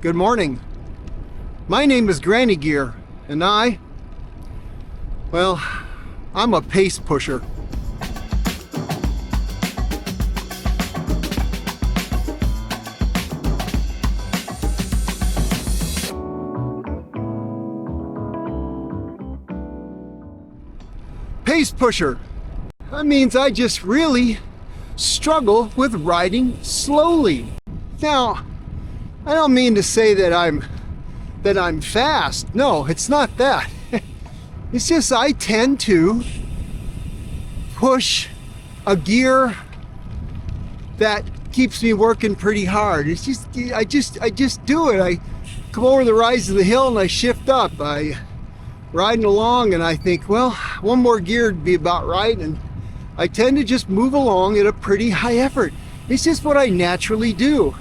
Good morning. My name is Granny Gear, and I'm a pace pusher. Pace pusher. That means I just really struggle with riding slowly. Now, I don't mean to say that I'm fast. No, it's not that. It's just I tend to push a gear that keeps me working pretty hard. It's just I just do it. I come over the rise of the hill and I shift up. I riding along and I think, well, one more gear would be about right, and I tend to just move along at a pretty high effort. It's just what I naturally do.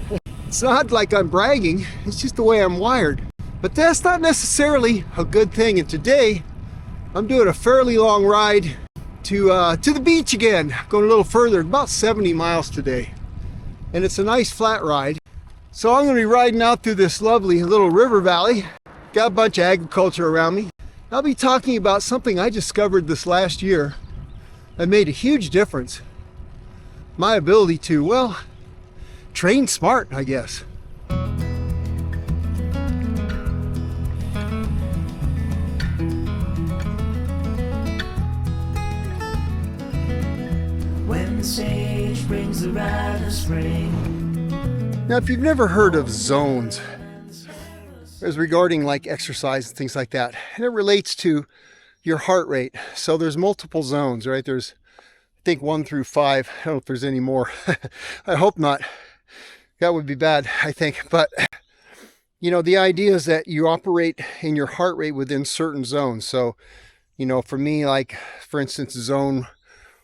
It's not like I'm bragging, it's just the way I'm wired. But that's not necessarily a good thing, and today I'm doing a fairly long ride to the beach again. Going a little further, about 70 miles today. And it's a nice flat ride. So I'm going to be riding out through this lovely little river valley. Got a bunch of agriculture around me. I'll be talking about something I discovered this last year that made a huge difference. My ability to, well, train smart, I guess. When the sage brings the rite of spring. Now, if you've never heard of zones, as regarding like exercise and things like that, and it relates to your heart rate. So there's multiple zones, right? There's, I think, 1 through 5. I don't know if there's any more. I hope not. That would be bad, I think. But, you know, the idea is that you operate in your heart rate within certain zones. So, you know, for me, like, for instance, zone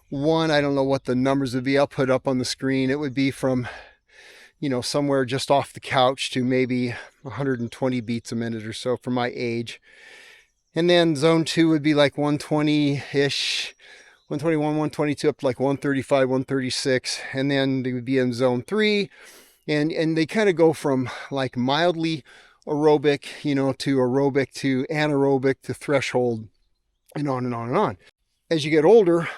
1, I don't know what the numbers would be. I'll put up on the screen. It would be from, you know, somewhere just off the couch to maybe 120 beats a minute or so for my age. And then zone 2 would be like 120-ish, 121, 122, up to like 135, 136. And then they would be in zone 3. And they kind of go from like mildly aerobic, you know, to aerobic to anaerobic to threshold, and on and on and on. As you get older,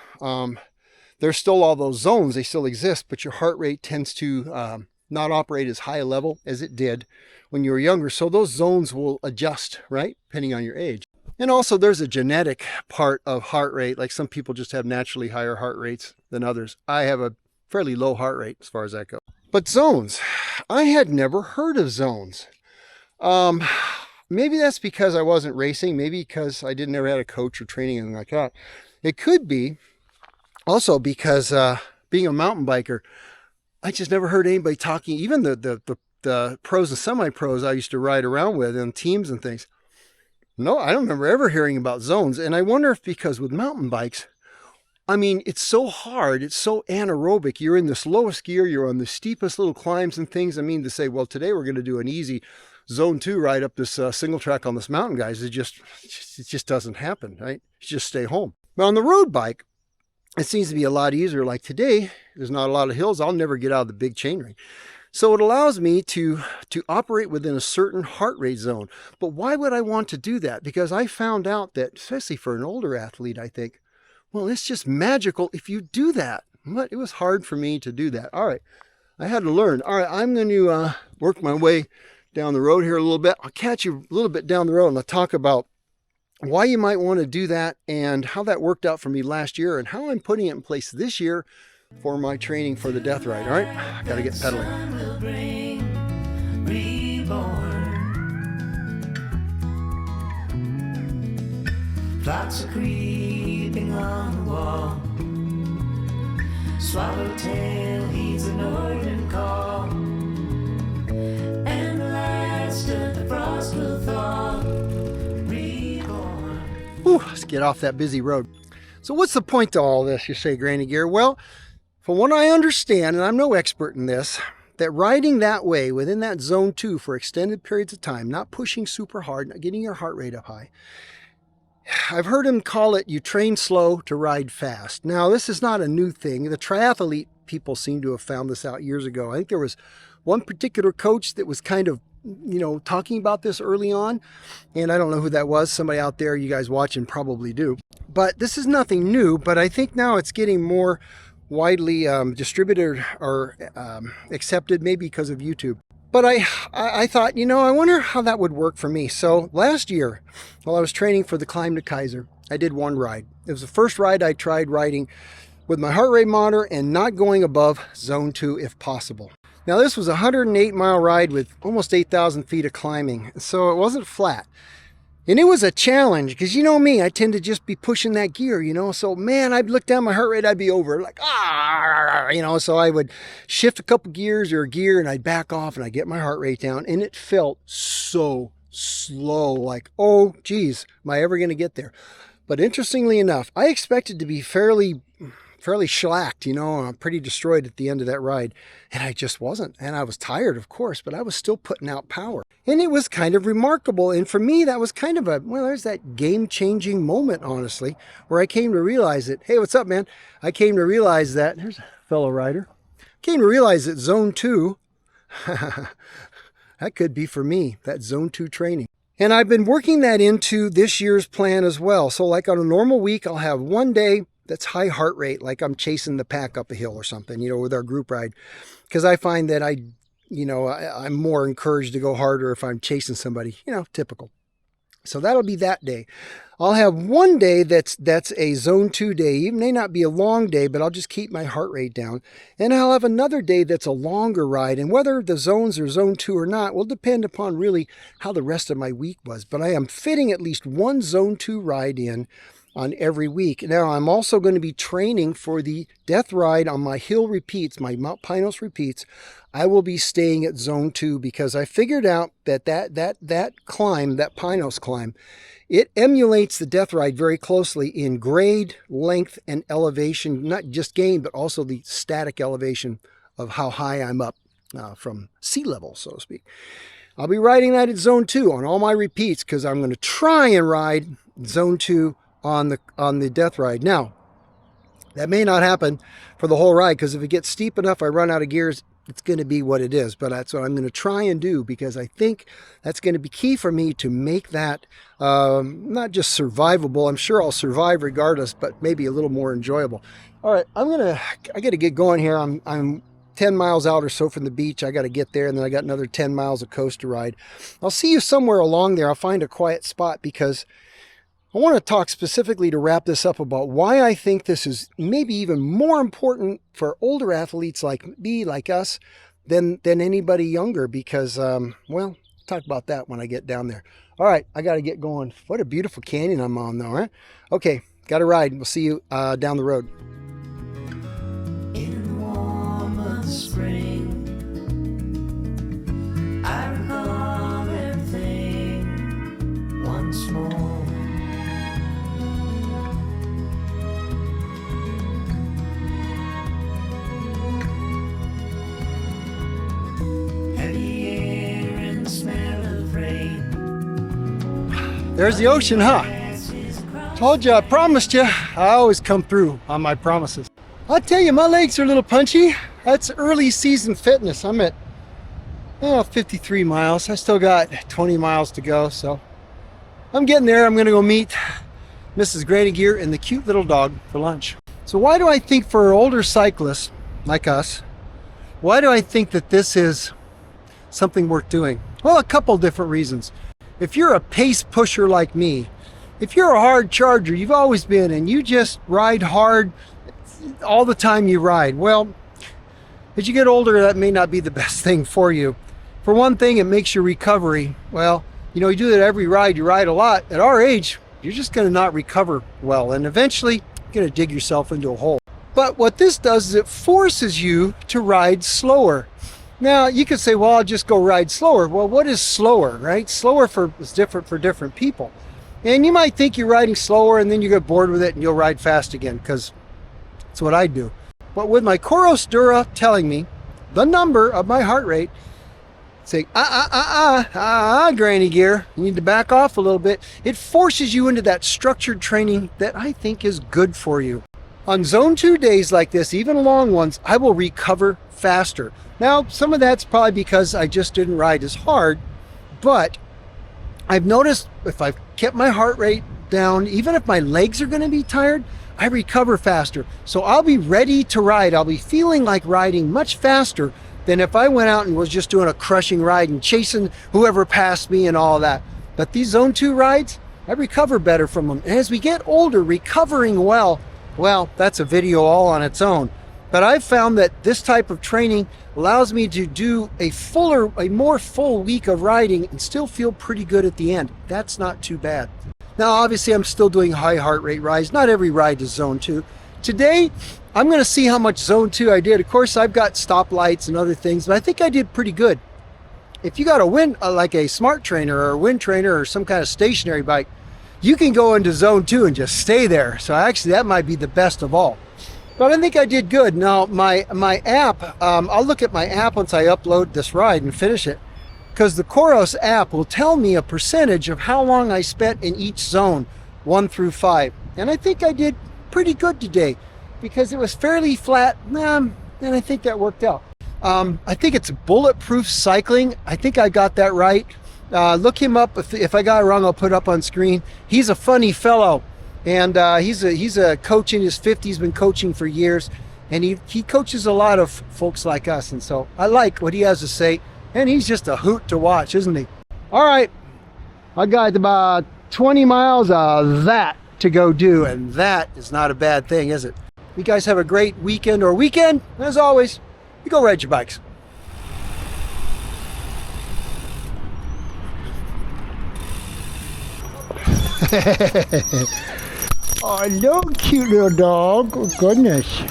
there's still all those zones. They still exist, but your heart rate tends to not operate as high a level as it did when you were younger. So those zones will adjust, right? Depending on your age. And also there's a genetic part of heart rate. Like some people just have naturally higher heart rates than others. I have a fairly low heart rate as far as that goes. But zones, I had never heard of zones. Maybe that's because I wasn't racing. Maybe because I didn't ever had a coach or training, anything like that. It could be also because being a mountain biker, I just never heard anybody talking, even the pros and semi-pros I used to ride around with in teams and things. No, I don't remember ever hearing about zones. And I wonder if because with mountain bikes, I mean, it's so hard, it's so anaerobic. You're in this lowest gear, you're on the steepest little climbs and things. I mean, to say, well, today we're going to do an easy zone 2 ride up this single track on this mountain, guys. It just doesn't happen, right? You just stay home. But on the road bike, it seems to be a lot easier. Like today, there's not a lot of hills. I'll never get out of the big chainring. So it allows me to operate within a certain heart rate zone. But why would I want to do that? Because I found out that, especially for an older athlete, I think, well, it's just magical if you do that. But it was hard for me to do that. All right, I had to learn. All right, I'm going to work my way down the road here a little bit. I'll catch you a little bit down the road and I'll talk about why you might want to do that and how that worked out for me last year and how I'm putting it in place this year for my training for the death ride. All right, I got to get pedaling. Clocks are creeping on the wall. Swallowtail heeds the northern call, and the last of the frost will thaw. Reborn. Whew, let's get off that busy road. So what's the point to all this, you say, Granny Gear? Well, from what I understand, and I'm no expert in this, that riding that way within that zone 2 for extended periods of time, not pushing super hard, not getting your heart rate up high, I've heard him call it, you train slow to ride fast. Now, this is not a new thing. The triathlete people seem to have found this out years ago. I think there was one particular coach that was kind of talking about this early on, and I don't know who that was. Somebody out there, you guys watching probably do. But this is nothing new, but I think now it's getting more widely distributed or accepted, maybe because of YouTube. But I thought, I wonder how that would work for me. So last year, while I was training for the Climb to Kaiser, I did one ride. It was the first ride I tried riding with my heart rate monitor and not going above zone 2 if possible. Now this was a 108-mile ride with almost 8,000 feet of climbing, so it wasn't flat. And it was a challenge, because you know me, I tend to just be pushing that gear, so man, I'd look down my heart rate, I'd be over, like, so I would shift a couple gears or a gear, and I'd back off, and I'd get my heart rate down, and it felt so slow, like, oh, geez, am I ever going to get there? But interestingly enough, I expected to be fairly shellacked, pretty destroyed at the end of that ride. And I just wasn't. And I was tired, of course, but I was still putting out power. And it was kind of remarkable. And for me, that was kind of there's that game-changing moment, honestly, where I came to realize that, hey, what's up, man? I came to realize that, there's a fellow rider, came to realize that zone 2, that could be for me, that zone 2 training. And I've been working that into this year's plan as well. So like on a normal week, I'll have one day that's high heart rate, like I'm chasing the pack up a hill or something, with our group ride. Because I find that I'm more encouraged to go harder if I'm chasing somebody, typical. So that'll be that day. I'll have one day that's a zone 2 day. It may not be a long day, but I'll just keep my heart rate down. And I'll have another day that's a longer ride. And whether the zones are zone 2 or not will depend upon really how the rest of my week was. But I am fitting at least one zone 2 ride in on every week. Now, I'm also going to be training for the death ride on my hill repeats, my Mount Pinos repeats. I will be staying at zone 2 because I figured out that climb, that Pinos climb, it emulates the death ride very closely in grade, length, and elevation, not just gain, but also the static elevation of how high I'm up from sea level, so to speak. I'll be riding that at zone 2 on all my repeats because I'm going to try and ride zone 2 on the death ride. Now, that may not happen for the whole ride, because if it gets steep enough, I run out of gears, it's going to be what it is. But that's what I'm going to try and do, because I think that's going to be key for me to make that not just survivable. I'm sure I'll survive regardless, but maybe a little more enjoyable. All right, I got to get going here. I'm 10 miles out or so from the beach. I got to get there, and then I got another 10 miles of coast to ride. I'll see you somewhere along there. I'll find a quiet spot, because I want to talk specifically, to wrap this up, about why I think this is maybe even more important for older athletes like me, like us, than anybody younger, because, talk about that when I get down there. All right, I got to get going. What a beautiful canyon I'm on, though, right? Okay, got to ride. We'll see you down the road. In warmer spring, I recall everything once more. Heavy air and the smell of rain. There's the ocean, huh? Told you, I promised you. I always come through on my promises. I'll tell you, my legs are a little punchy. That's early season fitness. I'm at 53 miles. I still got 20 miles to go, so I'm getting there. I'm going to go meet Mrs. Granny Gear and the cute little dog for lunch. So why do I think, for older cyclists like us, why do I think that this is something worth doing? Well, a couple different reasons. If you're a pace pusher like me, if you're a hard charger, you've always been, and you just ride hard all the time you ride, well, as you get older, that may not be the best thing for you. For one thing, it makes your recovery, well, you do that every ride, you ride a lot. At our age, you're just going to not recover well, and eventually you're going to dig yourself into a hole. But what this does is it forces you to ride slower. Now, you could say, well, I'll just go ride slower. Well, what is slower, right? Slower is different for different people. And you might think you're riding slower, and then you get bored with it and you'll ride fast again, because that's what I do. But with my Coros Dura telling me the number of my heart rate, saying, Granny Gear, you need to back off a little bit, it forces you into that structured training that I think is good for you. On zone 2 days like this, even long ones, I will recover faster. Now, some of that's probably because I just didn't ride as hard But I've noticed if I've kept my heart rate down, even if my legs are going to be tired, I recover faster. So I'll be ready to ride. I'll be feeling like riding much faster than if I went out and was just doing a crushing ride and chasing whoever passed me and all that. But these Zone 2 rides, I recover better from them. And as we get older, recovering well, that's a video all on its own. But I've found that this type of training allows me to do a more full week of riding and still feel pretty good at the end. That's not too bad. Now, obviously, I'm still doing high heart rate rides. Not every ride is Zone 2. Today, I'm going to see how much Zone 2 I did. Of course, I've got stoplights and other things, but I think I did pretty good. If you got a wind, like a smart trainer or a wind trainer or some kind of stationary bike, you can go into Zone 2 and just stay there. So actually, that might be the best of all. But I think I did good. Now, my app, I'll look at my app once I upload this ride and finish it, because the Coros app will tell me a percentage of how long I spent in each zone, 1 through 5. And I think I did pretty good today because it was fairly flat, and I think that worked out. I think it's Bulletproof Cycling. I think I got that right. Look him up. If I got it wrong, I'll put it up on screen. He's a funny fellow. And he's a coach in his 50s, he's been coaching for years, and he coaches a lot of folks like us, and so I like what he has to say, and he's just a hoot to watch, isn't he? All right, I got about 20 miles of that to go do, and that is not a bad thing, is it? You guys have a great weekend, as always, you go ride your bikes. Oh, hello, cute little dog. Oh, goodness.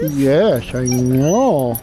Yes, I know.